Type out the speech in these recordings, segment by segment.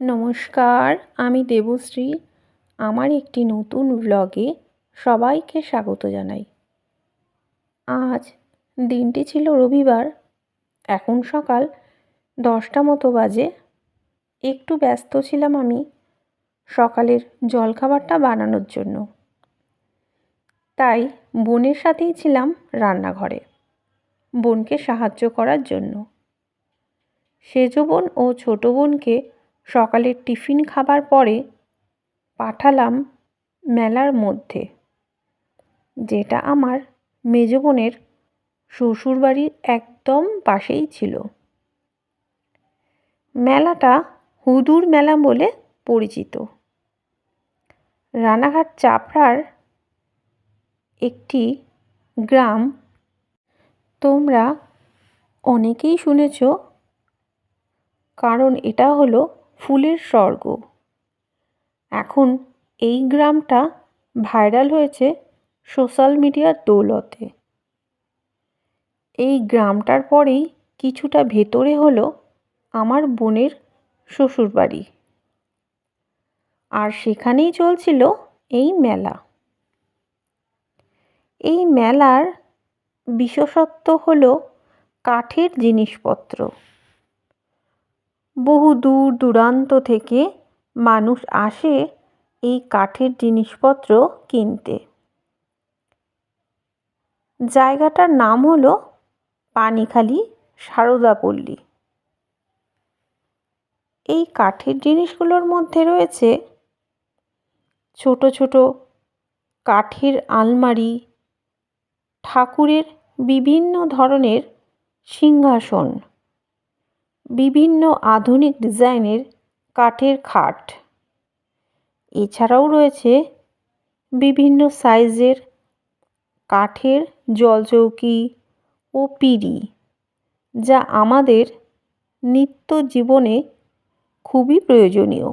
নমস্কার, আমি দেবশ্রী। আমার একটি নতুন ব্লগে সবাইকে স্বাগত জানাই। আজ দিনটি ছিল রবিবার। এখন সকাল 10টা মতো বাজে। একটু ব্যস্ত ছিলাম আমি সকালের জলখাবারটা বানানোর জন্য। তাই বোনের সাথেই ছিলাম রান্নাঘরে, বোনকে সাহায্য করার জন্য। সেজো বোন ও ছোটো বোনকে সকালের টিফিন খাবার পরে পাঠালাম মেলার মধ্যে, যেটা আমার মেজো বোনের শ্বশুরবাড়ির একদম পাশেই ছিল। মেলাটা হুদুর মেলা বলে পরিচিত। রানাঘাট চাপড়ার একটি গ্রাম। তোমরা অনেকেই শুনেছ, কারণ এটা হলো ফুলের স্বর্গ। এখন এই গ্রামটা ভাইরাল হয়েছে সোশ্যাল মিডিয়ার দৌলতে। এই গ্রামটার পরেই কিছুটা ভেতরে হলো আমার বোনের শ্বশুরবাড়ি, আর সেখানেই চলছিল এই মেলা। এই মেলার বিশেষত্ব হলো কাঠের জিনিসপত্র। বহু দূর দূরান্ত থেকে মানুষ আসে এই কাঠের জিনিসপত্র কিনতে। জায়গাটার নাম হলো পানিখালি সারদাপল্লী। এই কাঠের জিনিসগুলোর মধ্যে রয়েছে ছোট ছোট কাঠের আলমারি, ঠাকুরের বিভিন্ন ধরনের সিংহাসন, বিভিন্ন আধুনিক ডিজাইনের কাঠের খাট। এছাড়াও রয়েছে বিভিন্ন সাইজের কাঠের জলচৌকি ও পিঁড়ি, যা আমাদের নিত্য জীবনে খুবই প্রয়োজনীয়।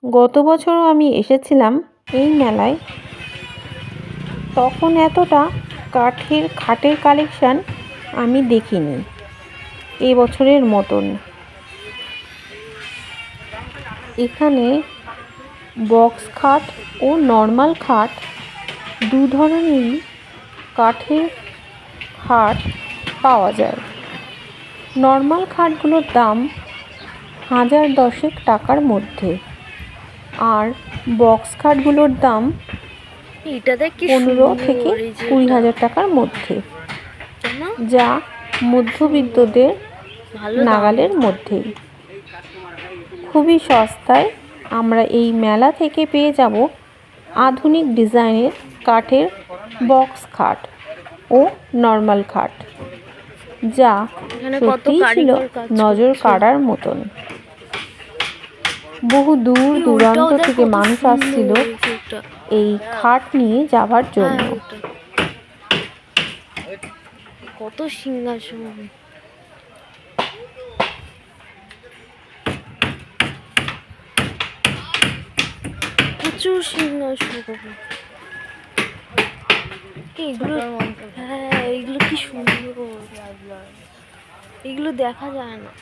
গত বছরও আমি এসেছিলাম এই মেলায়। তখন এতটা কাঠের খাটের কালেকশান আমি দেখিনি এবছরের মতন। এখানে বক্স খাট ও নর্মাল খাট দু ধরনেরই কাঠের খাট পাওয়া যায়। নর্মাল খাটগুলোর দাম 1010 টাকার মধ্যে, আর বক্স খাটগুলোর দাম 15 থেকে 20,000 টাকার মধ্যে, যা মধ্যবিত্তদের নাগালের মধ্যেই। খুবই সস্তায় আমরা এই মেলা থেকে পেয়ে যাব আধুনিক ডিজাইনের কাঠের বক্স খাট ও নর্মাল খাট, যা সত্যিই ছিল নজর কাড়ার মতন। বহু দূর দূরান্ত থেকে মানুষ আসছিল এই খাট নিয়ে যাবার জন্য। কত সিংহাসন, প্রচুর সিংহাসন। হ্যাঁ, এইগুলো কি সুন্দর, এগুলো দেখা যায় না।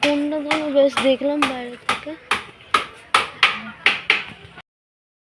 কোনটা যেন বেশ দেখলাম বাইরে।